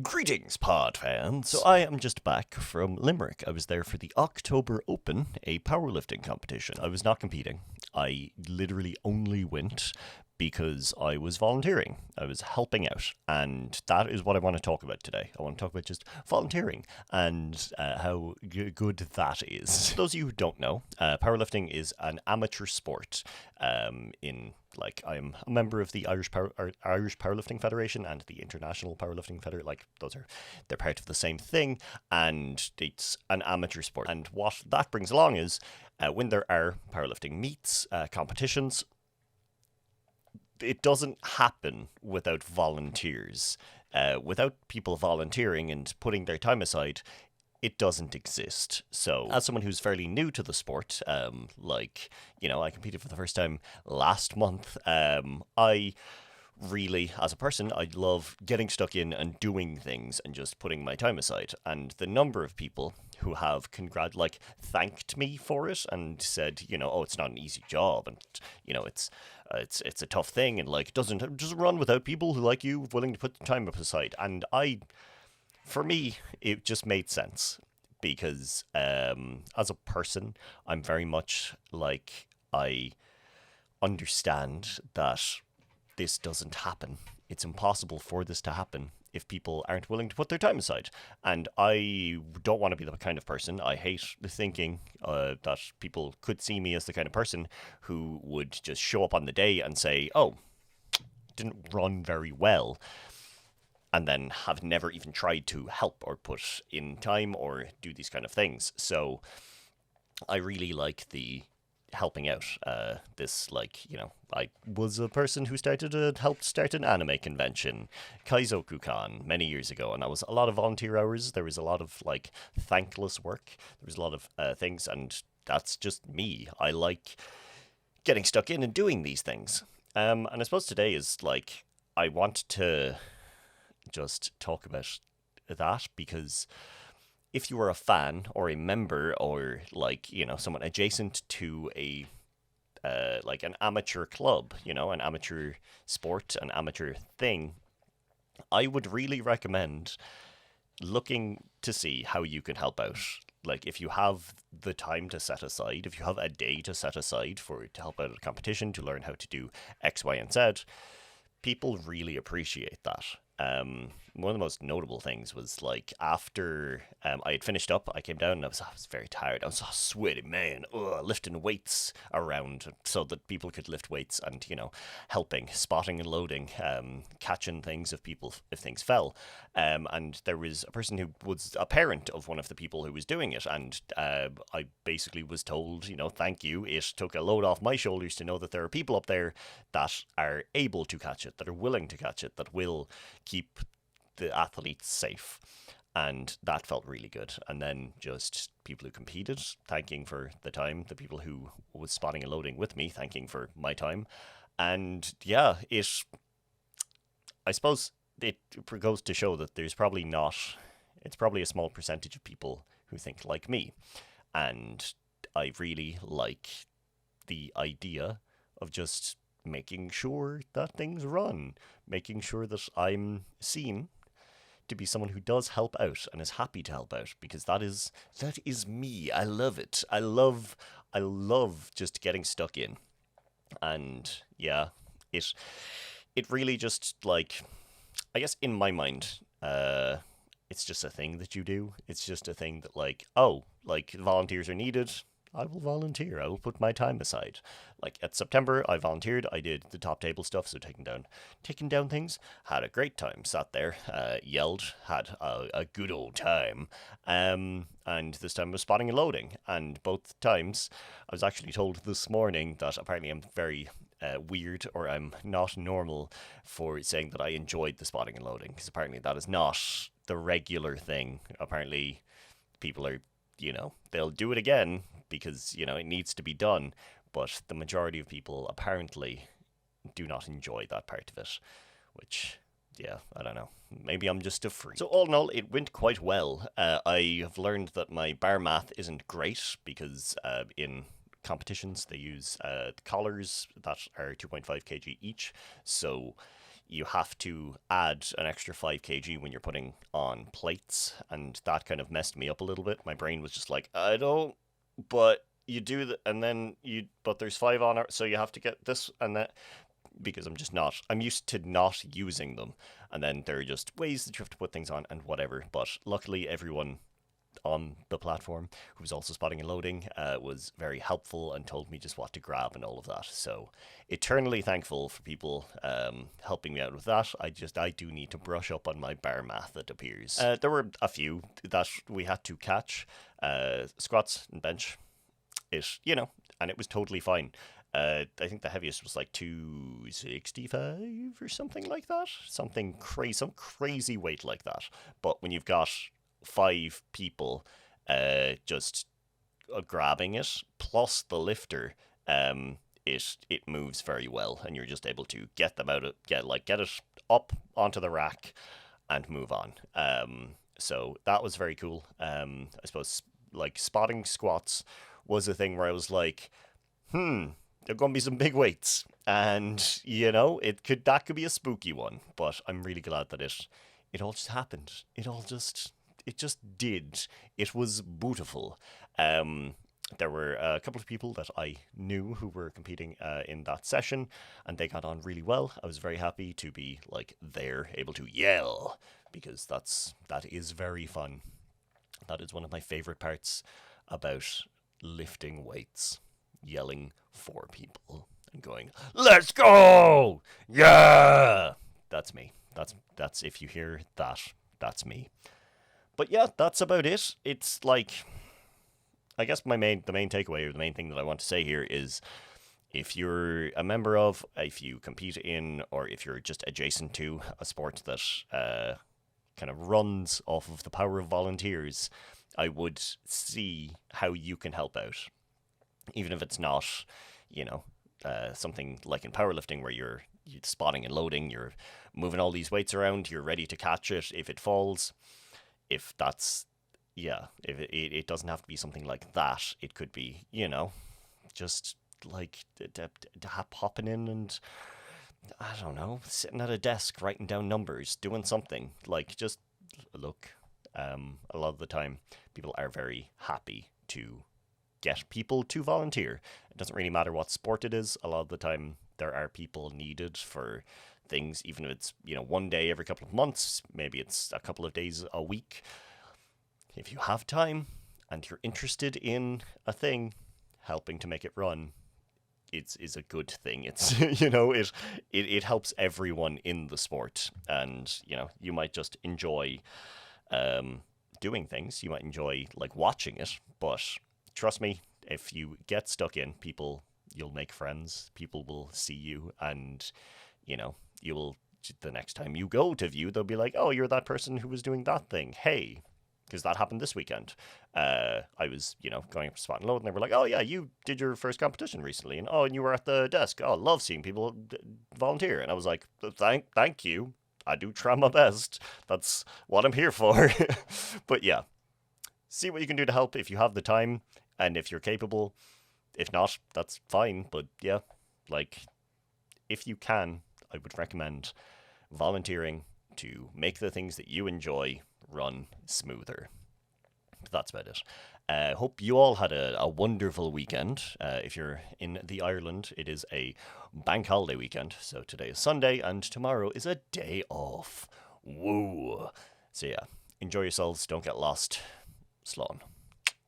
Greetings, pod fans. So I am just back from Limerick. I was there for the October Open, a powerlifting competition. I was not competing. I literally only went because I was volunteering. I was helping out. And that is what I want to talk about today. I want to talk about just volunteering and how good that is. For those of you who don't know, powerlifting is an amateur sport I'm a member of the Irish Powerlifting Federation and the International Powerlifting Federation. They're part of the same thing, and it's an amateur sport. And what that brings along is when there are powerlifting meets, competitions, it doesn't happen without volunteers. Without people volunteering and putting their time aside, it doesn't exist. So, as someone who's fairly new to the sport, I competed for the first time last month. I really, as a person, I love getting stuck in and doing things and just putting my time aside. And the number of people who have thanked me for it and said, oh, it's not an easy job, and it's a tough thing, and doesn't just run without people who like you willing to put time aside. And for me, it just made sense because as a person, I'm very much I understand that this doesn't happen. It's impossible for this to happen if people aren't willing to put their time aside. And I don't want to be the kind of person. I hate thinking that people could see me as the kind of person who would just show up on the day and say, oh, didn't run very well, and then have never even tried to help or put in time or do these kind of things. So I really like the helping out. I was a person who helped start an anime convention, Kaizoku-kan, many years ago, and that was a lot of volunteer hours. There was a lot of thankless work. There was a lot of things, and that's just me. I like getting stuck in and doing these things. And I suppose today is I want to just talk about that because if you are a fan or a member or someone adjacent to a an amateur club, an amateur sport, an amateur thing, I would really recommend looking to see how you can help out. If you have the time to set aside, if you have a day to set aside to help out at a competition, to learn how to do X, Y, and Z, people really appreciate that. One of the most notable things was after I had finished up, I came down and I was very tired. I was a sweaty man, lifting weights around so that people could lift weights and helping, spotting and loading, catching things if things fell. And there was a person who was a parent of one of the people who was doing it, and I basically was told, thank you. It took a load off my shoulders to know that there are people up there that are able to catch it, that are willing to catch it, that will keep the athletes safe. And that felt really good. And then just people who competed thanking for the time, the people who was spotting and loading with me thanking for my time. And yeah, I suppose it goes to show that it's probably a small percentage of people who think like me. And I really like the idea of just making sure that things run, making sure that I'm seen to be someone who does help out and is happy to help out, because that is me. I love it. I love just getting stuck in. And yeah, it really just I guess in my mind, it's just a thing that you do. It's just a thing that volunteers are needed. I will volunteer. I will put my time aside. At September, I volunteered. I did the top table stuff, so taking down things. Had a great time. Sat there, yelled, had a good old time. And this time was spotting and loading. And both times, I was actually told this morning that apparently I'm very weird, or I'm not normal for saying that I enjoyed the spotting and loading, because apparently that is not the regular thing. Apparently, people are, they'll do it again because, it needs to be done. But the majority of people apparently do not enjoy that part of it, which, yeah, I don't know. Maybe I'm just a freak. So all in all, it went quite well. I have learned that my bar math isn't great because in competitions they use collars that are 2.5 kg each. So you have to add an extra 5 kg when you're putting on plates, and that kind of messed me up a little bit. My brain was just like, I don't, but you do the, and then but there's 5 on it, so you have to get this and that, because I'm used to not using them, and then there are just ways that you have to put things on and whatever. But luckily, everyone on the platform who was also spotting and loading was very helpful and told me just what to grab and all of that. So eternally thankful for people helping me out with that. I do need to brush up on my bar math, it appears. There were a few that we had to catch, squats and bench, and it was totally fine. I think the heaviest was like 265 or something like that. Some crazy weight like that. But when you've got 5 people just grabbing it, plus the lifter, it moves very well, and you're just able to get them get it up onto the rack and move on. So that was very cool. I suppose like spotting squats was a thing where I was like, they're going to be some big weights, and that could be a spooky one. But I'm really glad that it all just happened. It just did. It was beautiful. There were a couple of people that I knew who were competing in that session, and they got on really well. I was very happy to be there, able to yell, because that is very fun. That is one of my favorite parts about lifting weights. Yelling for people and going, "Let's go! Yeah!" That's me. That's if you hear that, that's me. But yeah, that's about it. It's I guess the main takeaway, or the main thing that I want to say here is, if you're a member of, if you compete in, or if you're just adjacent to a sport that kind of runs off of the power of volunteers, I would see how you can help out. Even if it's not, something like in powerlifting where you're spotting and loading, you're moving all these weights around, you're ready to catch it if it falls. If it doesn't have to be something like that. It could be, just hopping in and, I don't know, sitting at a desk, writing down numbers, doing something. Just look, a lot of the time, people are very happy to get people to volunteer. It doesn't really matter what sport it is. A lot of the time there are people needed for things, even if it's, one day every couple of months, maybe it's a couple of days a week. If you have time and you're interested in a thing, helping to make it run, is a good thing. It's, it helps everyone in the sport, and, you might just enjoy doing things. You might enjoy watching it, but trust me, if you get stuck in, you'll make friends, people will see you, and, the next time you go to view, they'll be like, oh, you're that person who was doing that thing. Hey, because that happened this weekend. I was, going up to spot and load, and they were like, oh, yeah, you did your first competition recently, and you were at the desk. Oh, I love seeing people volunteer. And I was like, thank you. I do try my best. That's what I'm here for. But yeah, see what you can do to help if you have the time and if you're capable. If not, that's fine. But yeah, if you can, I would recommend volunteering to make the things that you enjoy run smoother. That's about it. Hope you all had a wonderful weekend. If you're in the Ireland, it is a bank holiday weekend. So today is Sunday and tomorrow is a day off. Woo! So yeah, enjoy yourselves. Don't get lost. Slán.